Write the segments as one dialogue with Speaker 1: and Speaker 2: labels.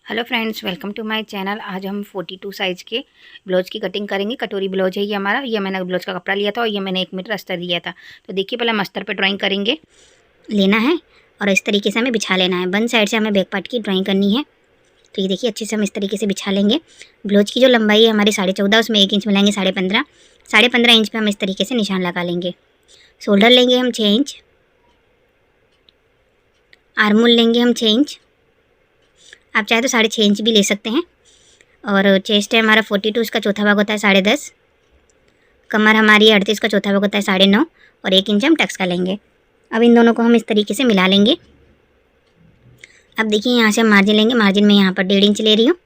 Speaker 1: Hello friends, welcome to my channel. आज हम 42 size के ब्लाउज की कटिंग करेंगे। कटोरी ब्लाउज है ये हमारा। ये मैंने ब्लाउज का कपड़ा लिया था और ये मैंने 1 मीटर अस्तर लिया था। तो देखिए, पहले हम अस्तर पे ड्राइंग करेंगे, लेना है और इस तरीके से हमें बिछा लेना है। वन साइड से हमें बैक पार्ट की ड्राइंग करनी है। तो ये देखिए, अच्छे से हम इस तरीके से बिछा लेंगे। ब्लाउज की जो लंबाई है हमारी 14.5, उसमें 1 इंच मिलाएंगे 15.5। 15.5 इंच पर हम इस तरीके से निशान लगा लेंगे। शोल्डर लेंगे हम 6 इंच, आर्मोल लेंगे हम 6 इंच, आप चाहे तो 6.5 इंच भी ले सकते हैं। और चेस्ट है हमारा 42, उसका चौथा भाग होता है 10.5। कमर हमारी 38 का चौथा भाग होता है 9.5 और 1 इंच हम टक्स का लेंगे। अब इन दोनों को हम इस तरीके से मिला लेंगे। अब देखिए, यहाँ से हम मार्जिन लेंगे। मार्जिन में यहाँ पर 1.5 इंच ले रही हूँ।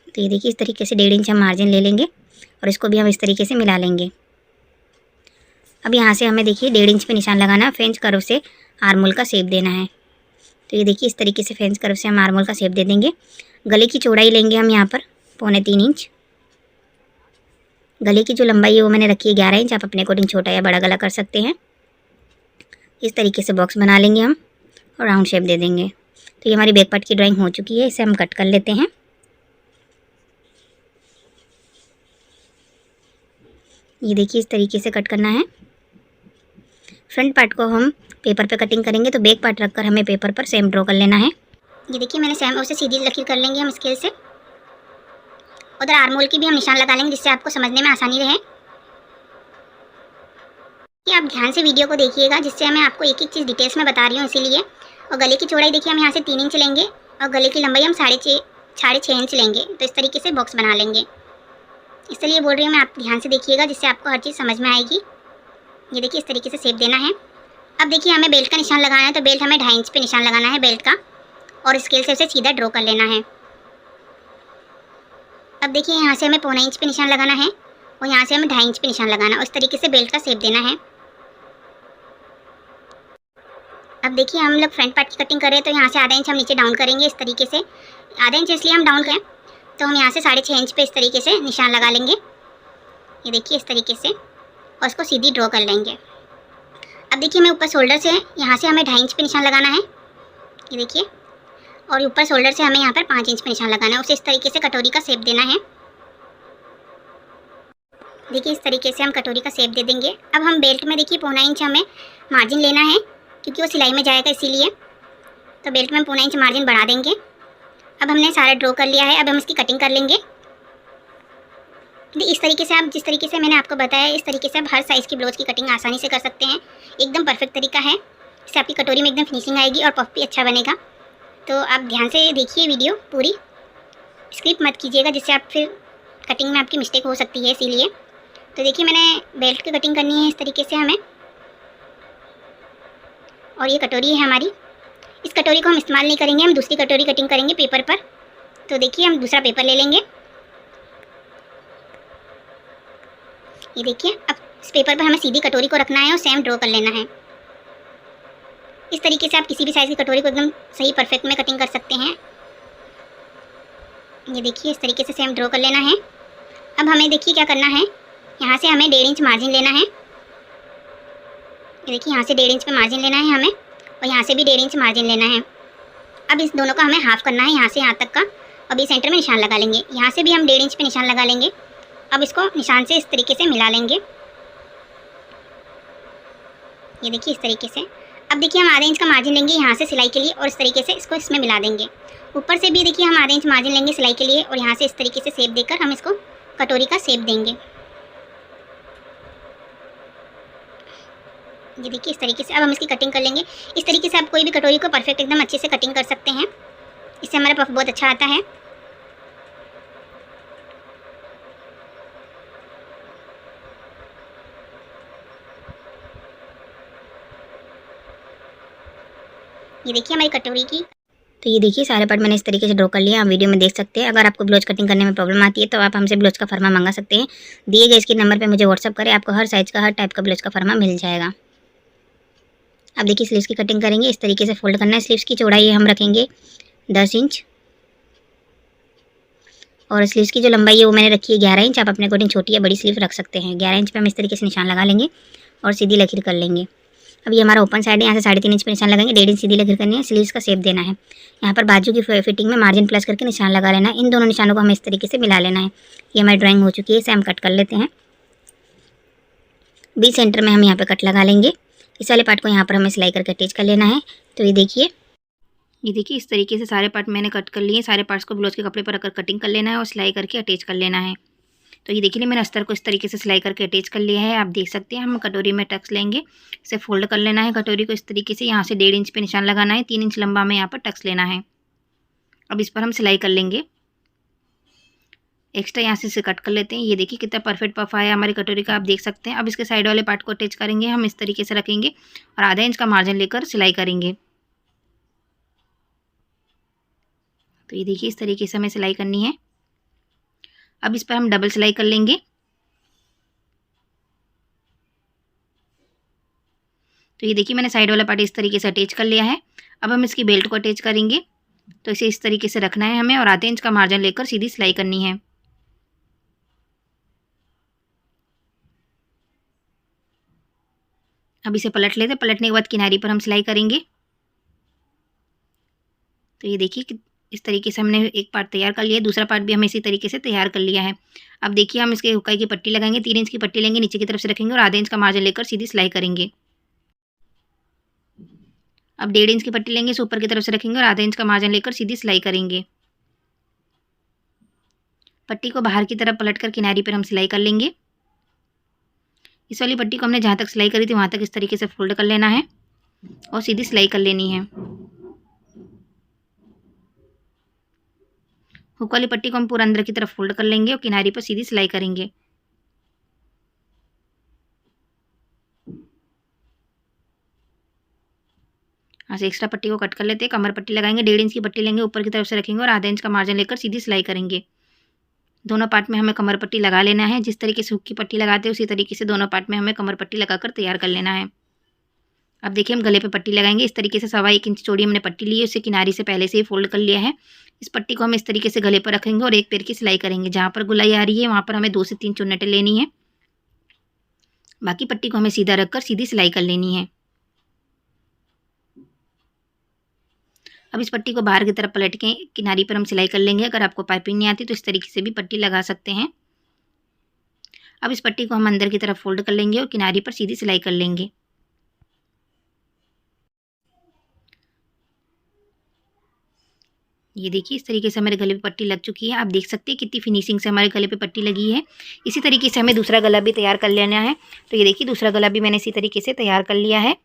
Speaker 1: तो ये देखिए, इस तरीके से 1.5 इंच हम मार्जिन ले लेंगे और इसको भी हम इस तरीके से मिला लेंगे। अब यहाँ से हमें देखिए 1.5 इंच पे निशान लगाना है। फ्रेंच कर्व से आर्मोल का शेप देना है। तो ये देखिए, इस तरीके से फ्रेंच कर्व से हम आर्मोल का शेप दे देंगे। गले की चौड़ाई लेंगे हम यहाँ पर 2.25 इंच। गले की जो लंबाई है वो मैंने रखी है 11 इंच। आप अपने अकॉर्डिंग छोटा या बड़ा गला कर सकते हैं। इस तरीके से बॉक्स बना लेंगे हम और राउंड शेप दे देंगे। तो ये हमारी बैक पार्ट की ड्राइंग हो चुकी है। इसे हम कट कर लेते हैं। ये देखिए, इस तरीके से कट करना है। फ्रंट पार्ट को हम पेपर पे कटिंग करेंगे, तो बैक पार्ट रखकर हमें पेपर पर सेम ड्रॉ कर लेना है। ये देखिए, मैंने सेम उसे सीधी लकीर कर लेंगे हम स्केल से। उधर आर्मोल की भी हम निशान लगा लेंगे, जिससे आपको समझने में आसानी रहे। कि आप ध्यान से वीडियो को देखिएगा, जिससे मैं आपको एक एक चीज़ डिटेल्स में बता रही हूँ, इसीलिए। और गले की चौड़ाई देखिए, हम यहाँ से 3 इंच लेंगे और गले की लंबाई हम 6.5 इंच लेंगे। तो इस तरीके से बॉक्स बना लेंगे। इसलिए बोल रही हूँ मैं, आप ध्यान से देखिएगा, जिससे आपको हर चीज़ समझ में आएगी। ये देखिए, इस तरीके से शेप देना है। अब देखिए, हमें बेल्ट का निशान लगाना है, तो बेल्ट हमें 2.5 इंच पे निशान लगाना है बेल्ट का और स्केल से उसे सीधा ड्रॉ कर लेना है। अब देखिए, यहाँ से हमें 1.25 इंच पे निशान लगाना है और यहाँ से हमें 2.5 इंच पे निशान लगाना है और इस तरीके से बेल्ट का शेप देना है। अब देखिए, हम लोग फ्रंट पार्ट की कटिंग कर रहे हैं, तो यहाँ से आधा इंच हम नीचे डाउन करेंगे इस तरीके से। आधा इंच इसलिए हम डाउन करें, तो हम यहाँ से 6.5 इंच पे इस तरीके से निशान लगा लेंगे। ये देखिए, इस तरीके से, और इसको सीधी ड्रॉ कर लेंगे। अब देखिए, हमें ऊपर शोल्डर से यहाँ से हमें 2.5 इंच पे निशान लगाना है। ये देखिए, और ऊपर शोल्डर से हमें यहाँ पर 5 इंच पे निशान लगाना है। उसे इस तरीके से कटोरी का शेप देना है। देखिए, इस तरीके से हम कटोरी का शेप दे देंगे। अब हम बेल्ट में देखिए 1.25 इंच हमें मार्जिन लेना है, क्योंकि वो सिलाई में जाएगा, इसीलिए। तो बेल्ट में हम 1.25 इंच मार्जिन बढ़ा देंगे। अब हमने सारा ड्रॉ कर लिया है। अब हम इसकी कटिंग कर लेंगे। इस तरीके से, आप जिस तरीके से मैंने आपको बताया, इस तरीके से आप हर साइज़ की ब्लाउज की कटिंग आसानी से कर सकते हैं। एकदम परफेक्ट तरीका है। इससे आपकी कटोरी में एकदम फिनिशिंग आएगी और पफ भी अच्छा बनेगा। तो आप ध्यान से देखिए वीडियो पूरी, स्किप मत कीजिएगा, जिससे आप फिर कटिंग में आपकी मिस्टेक हो सकती है, इसीलिए। तो देखिए, मैंने बेल्ट की कटिंग करनी है इस तरीके से हमें। और ये कटोरी है हमारी। इस कटोरी को हम इस्तेमाल नहीं करेंगे, हम दूसरी कटोरी कटिंग करेंगे पेपर पर। तो देखिए, हम दूसरा पेपर ले लेंगे। ये देखिए, अब इस पेपर पर हमें सीधी कटोरी को रखना है और सेम ड्रॉ कर लेना है। इस तरीके से आप किसी भी साइज़ की कटोरी को एकदम सही परफेक्ट में कटिंग कर सकते हैं। ये देखिए, इस तरीके से सेम ड्रॉ कर लेना है। अब हमें देखिए क्या करना है, यहाँ से हमें 1.5 इंच मार्जिन लेना है। ये देखिए, यहाँ से 1.5 इंच पे मार्जिन लेना है हमें और यहाँ से भी 1.5 इंच मार्जिन लेना है। अब इस दोनों का हमें हाफ करना है, यहाँ से यहाँ तक का। अब ये सेंटर में निशान लगा लेंगे। यहाँ से भी हम 1.5 इंच पे निशान लगा लेंगे। अब इसको निशान से इस तरीके से मिला लेंगे। ये देखिए, इस तरीके से। अब देखिए, हम आधे इंच का मार्जिन लेंगे यहाँ से सिलाई के लिए और इस तरीके से इसको इसमें मिला देंगे। ऊपर से भी देखिए, हम आधे इंच मार्जिन लेंगे सिलाई के लिए और यहाँ से इस तरीके से शेप देकर हम इसको कटोरी का शेप देंगे। ये देखिए, इस तरीके से अब हम इसकी कटिंग कर लेंगे। इस तरीके से आप कोई भी कटोरी को परफेक्ट एकदम अच्छे से कटिंग कर सकते हैं। इससे हमारा पफ बहुत अच्छा आता है। ये देखिए, हमारी कटोरी की। तो ये देखिए, सारे पार्ट मैंने इस तरीके से ड्रॉ कर लिया। आप वीडियो में देख सकते हैं। अगर आपको ब्लाउज कटिंग करने में प्रॉब्लम आती है, तो आप हमसे ब्लाउज का फरमा मंगा सकते हैं। दिए गए इसके नंबर पे मुझे व्हाट्सअप करें, आपको हर साइज़ का, हर टाइप का ब्लाउज का फरमा मिल जाएगा। अब देखिए, स्लीव्स की कटिंग करेंगे। इस तरीके से फोल्ड करना है। स्लीव्स की चौड़ाई हम रखेंगे 10 इंच और स्लीव्स की जो लंबाई है वो मैंने रखी है 11 इंच। आप अपने अकॉर्डिंग छोटी या बड़ी स्लीव रख सकते हैं। 11 इंच पे हम इस तरीके से निशान लगा लेंगे और सीधी लकीर कर लेंगे। अब ये हमारा ओपन साइड है, यहाँ से 3.5 इंच पे निशान लगाएंगे, 1.5 इंच सीधी लकीर करनी है, स्लीव्स का शेप देना है। यहाँ पर बाजू की फिटिंग में मार्जिन प्लस करके निशान लगा लेना है। इन दोनों निशानों को हमें इस तरीके से मिला लेना है। ये हमारी ड्राइंग हो चुकी है, इसे हम कट कर लेते हैं। बी सेंटर में हम यहाँ पे कट लगा लेंगे। इस वाले पार्ट को यहाँ पर हमें सिलाई करके अटैच कर लेना है। तो ये देखिए इस तरीके से सारे पार्ट मैंने कट कर लिए। सारे पार्ट्स को ब्लाउज के कपड़े पर रखकर कटिंग कर लेना है और सिलाई करके अटैच कर लेना है। तो ये देखिए मैंने अस्तर को इस तरीके से सिलाई करके अटैच कर लिया है। आप देख सकते हैं हम कटोरी में टक्स लेंगे, इसे फोल्ड कर लेना है कटोरी को इस तरीके से। यहाँ से 1.5 इंच पे निशान लगाना है, 3 इंच लंबा में यहाँ पर टक्स लेना है। अब इस पर हम सिलाई कर लेंगे। एक्स्ट्रा यहाँ से इसे कट कर लेते हैं। ये देखिए कितना परफेक्ट पफ आया हमारी कटोरी का, आप देख सकते हैं। अब इसके साइड वाले पार्ट को अटैच करेंगे, हम इस तरीके से रखेंगे और आधा इंच का मार्जिन लेकर सिलाई करेंगे। तो ये देखिए इस तरीके से हमें सिलाई करनी है। अब इस पर हम डबल सिलाई कर लेंगे। तो ये देखिए मैंने साइड वाला पार्ट इस तरीके से अटैच कर लिया है। अब हम इसकी बेल्ट को अटैच करेंगे। तो इसे इस तरीके से रखना है हमें और आधे इंच का मार्जिन लेकर सीधी सिलाई करनी है। अब इसे पलट लेते हैं। पलटने के बाद किनारी पर हम सिलाई करेंगे। तो ये देखिए कि इस तरीके से हमने एक पार्ट तैयार कर लिया, दूसरा पार्ट भी हमें इसी तरीके से तैयार कर लिया है। अब देखिए हम इसके हुक्काई की पट्टी लगाएंगे, 3 इंच की पट्टी लेंगे, नीचे की तरफ से रखेंगे और आधे इंच का मार्जिन लेकर सीधी सिलाई करेंगे। अब 1.5 इंच की पट्टी लेंगे, इसे ऊपर की तरफ से रखेंगे और आधे इंच का मार्जिन लेकर सीधी सिलाई करेंगे। पट्टी को बाहर की तरफ पलटकर किनारी पर हम सिलाई कर लेंगे। इस वाली पट्टी को हमने जहाँ तक सिलाई करी थी वहाँ तक इस तरीके से फोल्ड कर लेना है और सीधी सिलाई कर लेनी है। हुक वाली पट्टी को हम पूरा अंदर की तरफ फोल्ड कर लेंगे और किनारी पर सीधी सिलाई करेंगे। यहाँ से एक्स्ट्रा पट्टी को कट कर लेते हैं, कमर पट्टी लगाएंगे, 1.5 इंच की पट्टी लेंगे, ऊपर की तरफ से रखेंगे और आधा इंच का मार्जिन लेकर सीधी सिलाई करेंगे। दोनों पार्ट में हमें कमर पट्टी लगा लेना है। जिस तरीके से हुक की पट्टी लगाते हैं उसी तरीके से दोनों पार्ट में हमें कमर पट्टी लगाकर तैयार कर लेना है। अब देखिए हम गले पे पट्टी लगाएंगे। इस तरीके से 1.25 इंच चौड़ी हमने पट्टी ली है, उसे किनारी से पहले से ही फोल्ड कर लिया है। इस पट्टी को हम इस तरीके से गले पर रखेंगे और एक पैर की सिलाई करेंगे। जहाँ पर गुलाई आ रही है वहाँ पर हमें 2 से 3 चुन्नटें लेनी है। बाकी पट्टी को हमें सीधा रखकर सीधी सिलाई कर लेनी है। अब इस पट्टी को बाहर की तरफ पलट के किनारी पर हम सिलाई कर लेंगे। अगर आपको पाइपिंग नहीं आती तो इस तरीके से भी पट्टी लगा सकते हैं। अब इस पट्टी को हम अंदर की तरफ फोल्ड कर लेंगे और किनारी पर सीधी सिलाई कर लेंगे। ये देखिए इस तरीके से हमारे गले पे पट्टी लग चुकी है। आप देख सकते हैं कितनी फिनिशिंग से हमारे गले पे पट्टी लगी है। इसी तरीके से हमें दूसरा गला भी तैयार कर लेना है। तो ये देखिए दूसरा गला भी मैंने इसी तरीके से तैयार कर लिया है।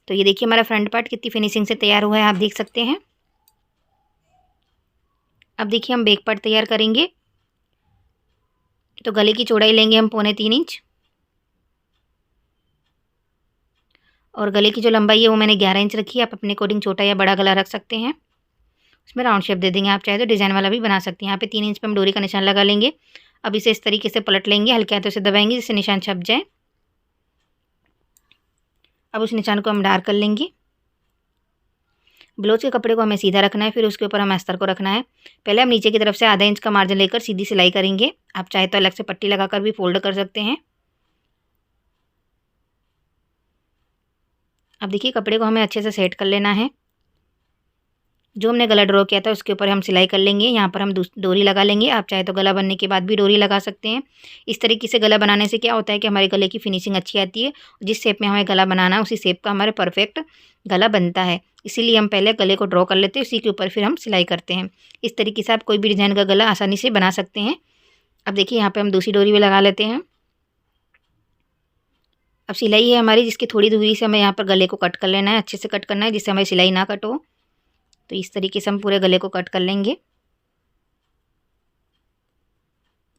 Speaker 1: तो ये देखिए हमारा फ्रंट पार्ट कितनी फिनिशिंग से तैयार हुआ है, आप देख सकते हैं। अब देखिए हम बैक पार्ट तैयार करेंगे। तो गले की चौड़ाई लेंगे हम 3.25 इंच और गले की जो लंबाई है वो मैंने 11 इंच रखी है। आप अपने अकॉर्डिंग छोटा या बड़ा गला रख सकते हैं। उसमें राउंड शेप दे देंगे, आप चाहे तो डिज़ाइन वाला भी बना सकते हैं। यहाँ पे 3 इंच पे हम डोरी का निशान लगा लेंगे। अब इसे इस तरीके से पलट लेंगे, हल्के हाथों से दबाएंगे जिससे निशान छप जाए। अब उस निशान को हम डार्क कर लेंगे। ब्लाउज के कपड़े को हमें सीधा रखना है, फिर उसके ऊपर हम अस्तर को रखना है। पहले हम नीचे की तरफ से आधा इंच का मार्जिन लेकर सीधी सिलाई करेंगे। आप चाहे तो अलग से पट्टी लगाकर भी फोल्ड कर सकते हैं। अब देखिए कपड़े को हमें अच्छे से सेट कर लेना है। जो हमने गला ड्रॉ किया था उसके ऊपर हम सिलाई कर लेंगे। यहाँ पर हम डोरी लगा लेंगे। आप चाहे तो गला बनने के बाद भी डोरी लगा सकते हैं। इस तरीके से गला बनाने से क्या होता है कि हमारे गले की फिनिशिंग अच्छी आती है। जिस शेप में हमें गला बनाना है उसी शेप का हमारे परफेक्ट गला बनता है। इसीलिए हम पहले गले को ड्रॉ कर लेते हैं, उसी के ऊपर फिर हम सिलाई करते हैं। इस तरीके से आप कोई भी डिज़ाइन का गला आसानी से बना सकते हैं। अब देखिए यहाँ पर हम दूसरी डोरी भी लगा लेते हैं। अब सिलाई है हमारी, जिसकी थोड़ी दूरी से हमें यहाँ पर गले को कट कर लेना है, अच्छे से कट करना है जिससे हमारी सिलाई ना कट हो। तो इस तरीके से हम पूरे गले को कट कर लेंगे।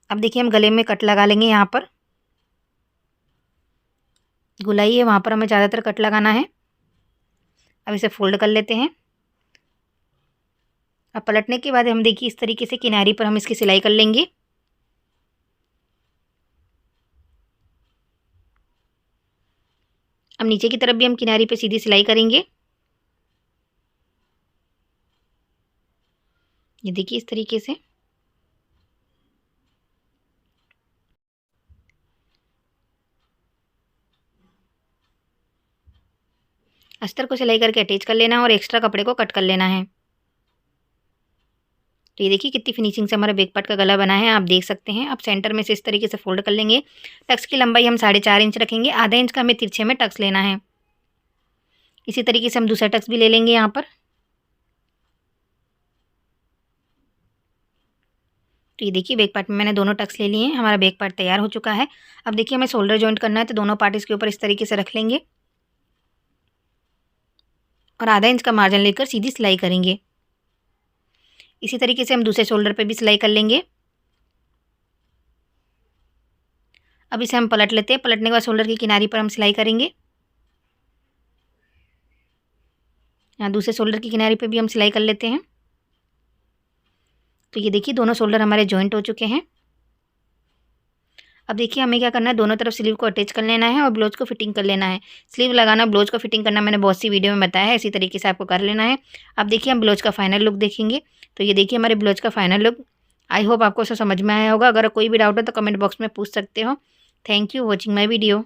Speaker 1: अब देखिए हम गले में कट लगा लेंगे। यहाँ पर गुलाई है वहाँ पर हमें ज़्यादातर कट लगाना है। अब इसे फोल्ड कर लेते हैं। अब पलटने के बाद हम देखिए इस तरीके से किनारी पर हम इसकी सिलाई कर लेंगे। अब नीचे की तरफ भी हम किनारी पे सीधी सिलाई करेंगे। ये देखिए इस तरीके से। अस्तर को सिलाई करके अटैच कर लेना है और एक्स्ट्रा कपड़े को कट कर लेना है। तो ये देखिए कितनी फिनिशिंग से हमारा बैक पार्ट का गला बना है, आप देख सकते हैं। अब सेंटर में से इस तरीके से फोल्ड कर लेंगे। टक्स की लंबाई हम 4.5 इंच रखेंगे, आधा इंच का हमें तिरछे में टक्स लेना है। इसी तरीके से हम दूसरा टक्स भी ले लेंगे यहाँ पर। तो ये देखिए बैक पार्ट में मैंने दोनों टक्स ले लिए हैं, हमारा बैक पार्ट तैयार हो चुका है। अब देखिए हमें शोल्डर जॉइंट करना है, तो दोनों पार्ट इसके ऊपर इस तरीके से रख लेंगे और आधा इंच का मार्जिन लेकर सीधी सिलाई करेंगे। इसी तरीके से हम दूसरे शोल्डर पे भी सिलाई कर लेंगे। अब इसे हम पलट लेते हैं। पलटने के बाद शोल्डर की किनारी पर हम सिलाई करेंगे। यहाँ दूसरे शोल्डर की किनारी पे भी हम सिलाई कर लेते हैं। तो ये देखिए दोनों शोल्डर हमारे जॉइंट हो चुके हैं। अब देखिए हमें क्या करना है, दोनों तरफ स्लीव को अटैच कर लेना है और ब्लाउज को फिटिंग कर लेना है। स्लीव लगाना, ब्लाउज को फिटिंग करना मैंने बहुत सी वीडियो में बताया है, इसी तरीके से आपको कर लेना है। अब देखिए हम ब्लाउज का फाइनल लुक देखेंगे। तो ये देखिए हमारे ब्लाउज का फाइनल लुक। आई होप आपको सब समझ में आया होगा। अगर कोई भी डाउट हो तो कमेंट बॉक्स में पूछ सकते हो। Thank you watching my video.